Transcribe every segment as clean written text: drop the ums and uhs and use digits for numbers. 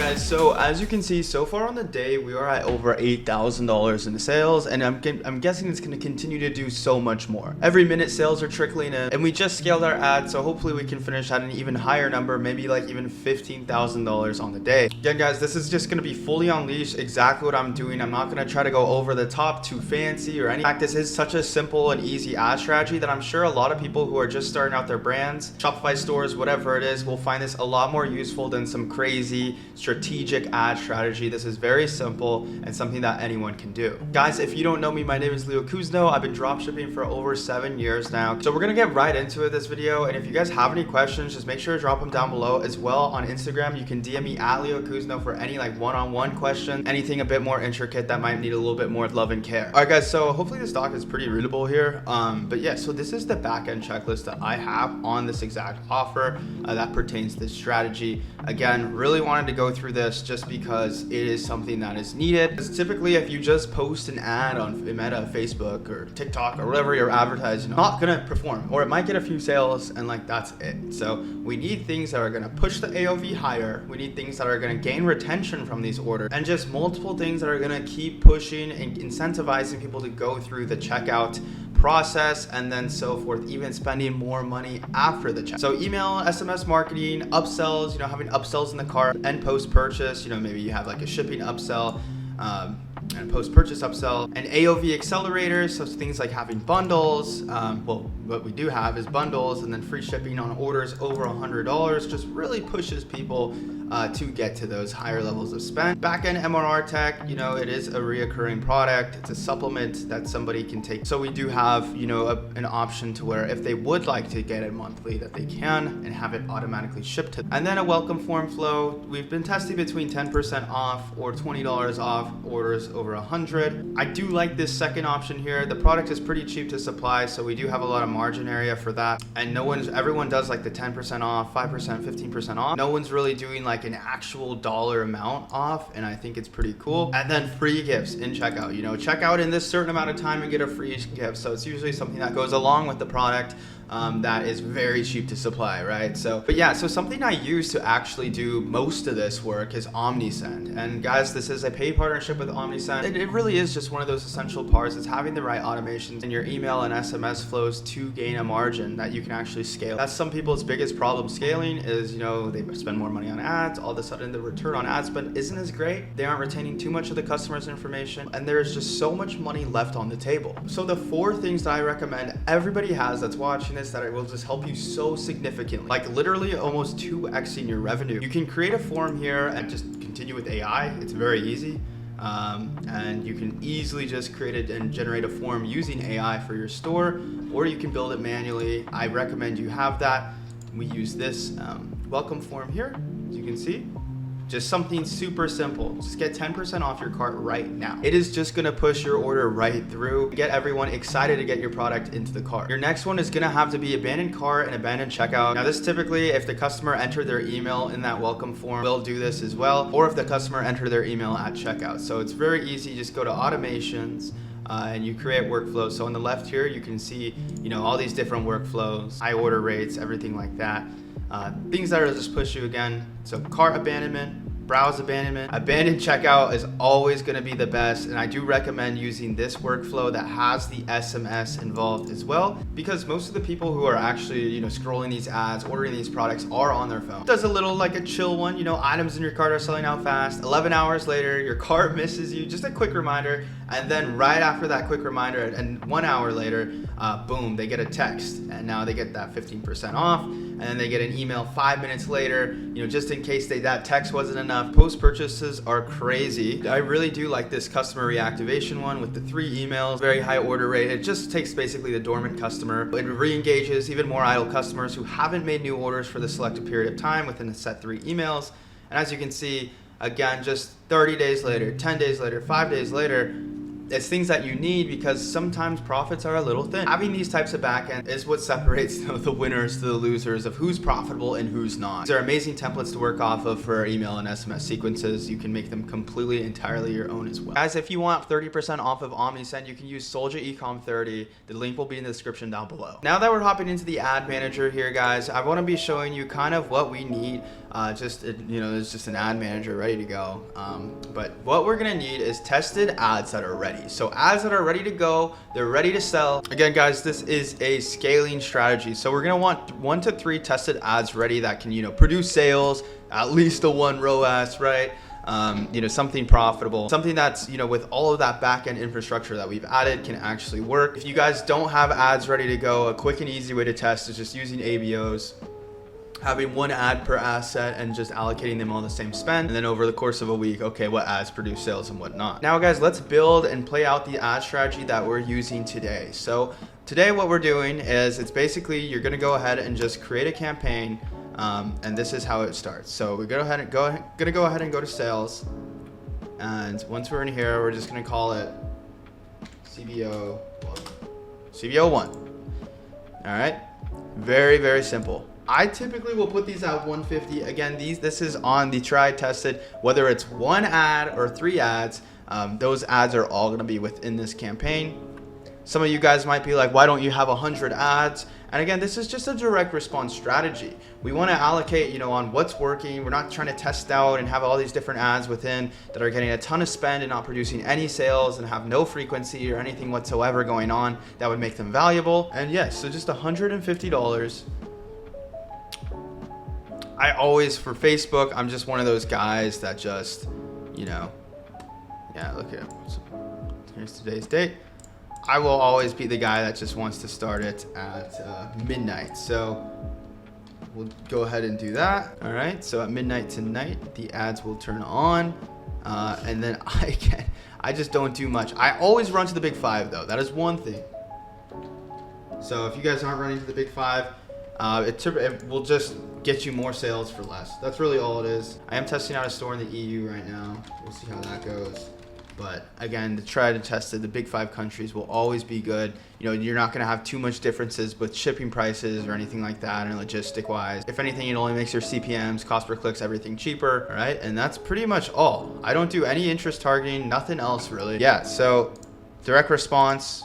guys, so as you can see, so far on the day we are at over $8,000 in sales, and I'm guessing it's going to continue to do so much more. Every minute sales are trickling in, and we just scaled our ad, so hopefully we can finish at an even higher number, maybe like even $15,000 on the day. Again guys, this is just going to be fully unleashed, exactly what I'm doing. I'm not going to try to go over the top, too fancy or anything. In fact, this is such a simple and easy ad strategy that I'm sure a lot of people who are just starting out their brands, Shopify stores, whatever it is, will find this a lot more useful than some crazy strategic ad strategy. This is very simple and something that anyone can do. Guys, if you don't know me, my name is Leo Kuzno. I've been dropshipping for over 7 years now. So we're gonna get right into it this video. And if you guys have any questions, just make sure to drop them down below. As well, on Instagram, you can DM me at Leo Kuzno for any like one-on-one question, anything a bit more intricate that might need a little bit more love and care. All right guys, so hopefully this doc is pretty readable here. But yeah, so this is the back-end checklist that I have on this exact offer that pertains to this strategy. Again, really wanted to go through this just because it is something that is needed. Because typically if you just post an ad on Meta, Facebook or TikTok or whatever you're advertising, not gonna perform, or it might get a few sales and like that's it. So we need things that are gonna push the AOV higher. We need things that are gonna gain retention from these orders, and just multiple things that are gonna keep pushing and incentivizing people to go through the checkout process and then so forth, even spending more money after the check. So email, SMS marketing, upsells, having upsells in the cart and post-purchase, maybe you have like a shipping upsell, and post-purchase upsell, and AOV accelerators, so things like having bundles. Well, what we do have is bundles, and then free shipping on orders over $100 just really pushes people to get to those higher levels of spend. Backend MRR tech, it is a reoccurring product. It's a supplement that somebody can take. So we do have, an option to where if they would like to get it monthly, that they can and have it automatically shipped to them. And then a welcome form flow. We've been testing between 10% off or $20 off orders over 100. I do like this second option here. The product is pretty cheap to supply, so we do have a lot of margin area for that. And everyone does like the 10% off, 5%, 15% off. No one's really doing like an actual dollar amount off, and I think it's pretty cool. And then free gifts in checkout. Check out in this certain amount of time and get a free gift. So it's usually something that goes along with the product. That is very cheap to supply, right? So something I use to actually do most of this work is OmniSend. And guys, this is a paid partnership with OmniSend. It really is just one of those essential parts. It's having the right automations in your email and SMS flows to gain a margin that you can actually scale. That's some people's biggest problem scaling is, they spend more money on ads. All of a sudden the return on ad spend isn't as great. They aren't retaining too much of the customer's information, and there's just so much money left on the table. So the 4 things that I recommend everybody has that's watching that it will just help you so significantly, like literally almost 2xing your revenue. You can create a form here and just continue with AI. It's very easy. And you can easily just create it and generate a form using AI for your store, or you can build it manually. I recommend you have that. We use this welcome form here, as you can see. Just something super simple. Just get 10% off your cart right now. It is just gonna push your order right through, get everyone excited to get your product into the cart. Your next one is gonna have to be abandoned cart and abandoned checkout. Now this typically, if the customer entered their email in that welcome form, we'll do this as well, or if the customer entered their email at checkout. So it's very easy, just go to automations, and you create workflows. So on the left here, you can see, all these different workflows, high order rates, everything like that. Things that will just push you again. So cart abandonment, browse abandonment, abandoned checkout is always going to be the best. And I do recommend using this workflow that has the SMS involved as well, because most of the people who are actually, scrolling these ads, ordering these products are on their phone. It does a little like a chill one, items in your cart are selling out fast. 11 hours later, your cart misses you, just a quick reminder. And then right after that quick reminder and 1 hour later, boom, they get a text, and now they get that 15% off. And then they get an email 5 minutes later, just in case that text wasn't enough. Post purchases are crazy. I really do like this customer reactivation one with the 3 emails, very high order rate. It just takes basically the dormant customer. It re-engages even more idle customers who haven't made new orders for the selected period of time within the set 3 emails. And as you can see, again, just 30 days later, 10 days later, 5 days later, It's things that you need because sometimes profits are a little thin. Having these types of backend is what separates the winners to the losers of who's profitable and who's not. These are amazing templates to work off of for email and SMS sequences. You can make them completely, entirely your own as well. Guys, if you want 30% off of OmniSend, you can use SouljaEcom 30. The link will be in the description down below. Now that we're hopping into the ad manager here, guys, I want to be showing you kind of what we need. There's just an ad manager ready to go. But what we're gonna need is tested ads that are ready. So ads that are ready to go, they're ready to sell. Again, guys, this is a scaling strategy. So we're gonna want 1 to 3 tested ads ready that can, produce sales, at least a 1 ROAS, right? Something profitable, something that's, with all of that back-end infrastructure that we've added can actually work. If you guys don't have ads ready to go, a quick and easy way to test is just using ABOs. Having 1 ad per asset and just allocating them all the same spend, and then over the course of a week, okay, what ads produce sales and what not. Now guys, let's build and play out the ad strategy that we're using today. So today what we're doing is, it's basically, you're gonna go ahead and just create a campaign, and this is how it starts. So we're gonna go ahead and go to sales, and once we're in here, we're just gonna call it CBO1. All right, very, very simple. I typically will put these at 150. Again, this is on the tried tested, whether it's 1 ad or 3 ads, those ads are all gonna be within this campaign. Some of you guys might be like, why don't you have 100 ads? And again, this is just a direct response strategy. We wanna allocate, on what's working. We're not trying to test out and have all these different ads within that are getting a ton of spend and not producing any sales and have no frequency or anything whatsoever going on that would make them valuable. And yes, so just $150. I always, for Facebook, I'm just one of those guys that just, yeah, look at it. Here's today's date. I will always be the guy that just wants to start it at midnight. So we'll go ahead and do that. All right, so at midnight tonight, the ads will turn on. And then I just don't do much. I always run to the big 5 though. That is one thing. So if you guys aren't running to the big 5, it will just get you more sales for less. That's really all it is. I am testing out a store in the EU right now. We'll see how that goes. But again, the tried and tested, the big 5 countries will always be good. You're not gonna have too much differences with shipping prices or anything like that, and logistic wise. If anything, it only makes your CPMs, cost per clicks, everything cheaper, all right? And that's pretty much all. I don't do any interest targeting, nothing else really. Yeah, so direct response.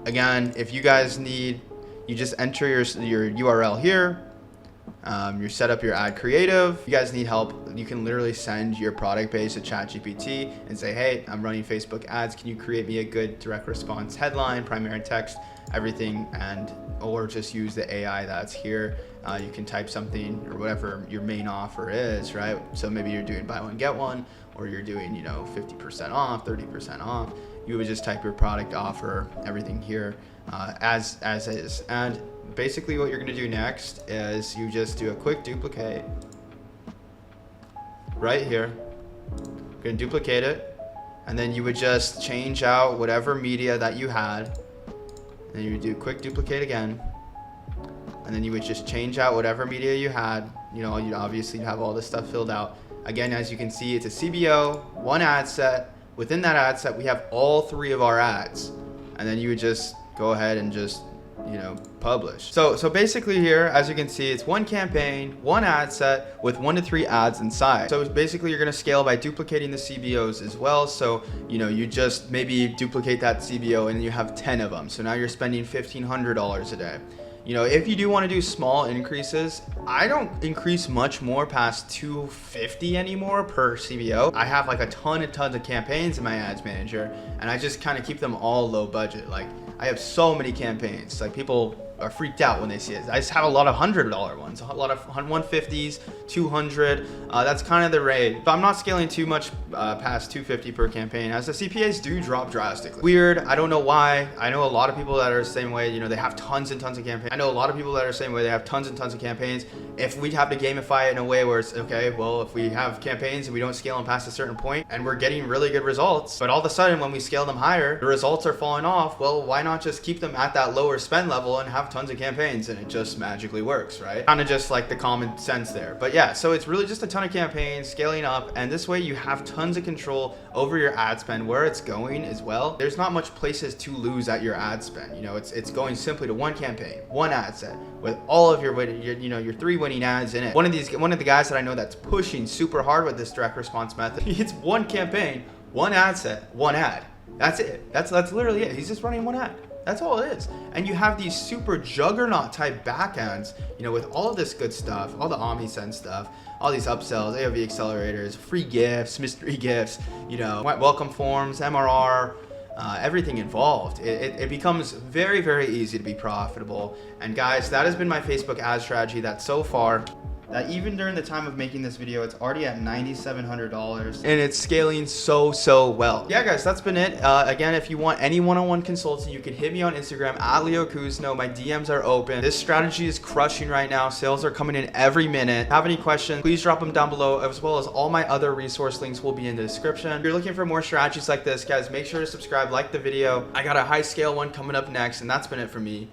Again, if you guys need, you just enter your URL here. You set up your ad creative. If you guys need help, you can literally send your product page to ChatGPT and say, hey, I'm running Facebook ads. Can you create me a good direct response headline, primary text, everything, or just use the AI that's here. You can type something or whatever your main offer is, right? So maybe you're doing buy one, get one, or you're doing, 50% off, 30% off. You would just type your product offer, everything here as is. And basically what you're gonna do next is you just do a quick duplicate right here. You're gonna duplicate it, and then you would just change out whatever media that you had. And then you would do quick duplicate again, and then you would just change out whatever media you had. You'd obviously have all this stuff filled out. Again, as you can see, it's a CBO, 1 ad set. Within that ad set, we have all 3 of our ads, and then you would just go ahead and just publish. So basically here, as you can see, it's 1 campaign, 1 ad set with 1 to 3 ads inside. So basically you're gonna scale by duplicating the CBOs as well. So, you just maybe duplicate that CBO and you have 10 of them. So now you're spending $1,500 a day. If you do want to do small increases, I don't increase much more past $250 anymore per CBO. I have like a ton of campaigns in my ads manager, and I just kind of keep them all low budget. Like, I have so many campaigns. Like, people are freaked out when they see it. I just have a lot of $100 ones, a lot of 150s, 200. That's kind of the rate. But I'm not scaling too much past 250 per campaign, as the CPAs do drop drastically. Weird. I don't know why. I know a lot of people that are the same way. They have tons and tons of campaigns. I know a lot of people that are the same way. They have tons and tons of campaigns. If we'd have to gamify it in a way where it's okay, well, if we have campaigns and we don't scale them past a certain point and we're getting really good results, but all of a sudden when we scale them higher, the results are falling off, well, why not just keep them at that lower spend level and have have tons of campaigns and it just magically works, right? Kind of just like the common sense there. But yeah, so it's really just a ton of campaigns scaling up, and this way you have tons of control over your ad spend, where it's going as well. There's not much places to lose at your ad spend. You know, it's going simply to one campaign, one ad set with all of your 3 winning ads in it. One of the guys that I know that's pushing super hard with this direct response method, it's one campaign, one ad set, one ad. That's it. That's literally it. He's just running one ad. That's all it is. And you have these super juggernaut type backends, you know, with all of this good stuff, all the OmniSend stuff, all these upsells, AOV accelerators, free gifts, mystery gifts, you know, welcome forms, MRR, everything involved. It becomes very, very easy to be profitable. And guys, that has been my Facebook ad strategy that so far, that even during the time of making this video, it's already at $9,700 and it's scaling so well. Yeah guys, that's been it. Again, if you want any one-on-one consulting, you can hit me on Instagram at Leo Kuzno. My DMs are open. This strategy is crushing right now. Sales are coming in every minute. Have any questions, please drop them down below, as well as all my other resource links will be in the description. If you're looking for more strategies like this, guys, make sure to subscribe, like the video. I got a high scale one coming up next, and that's been it for me.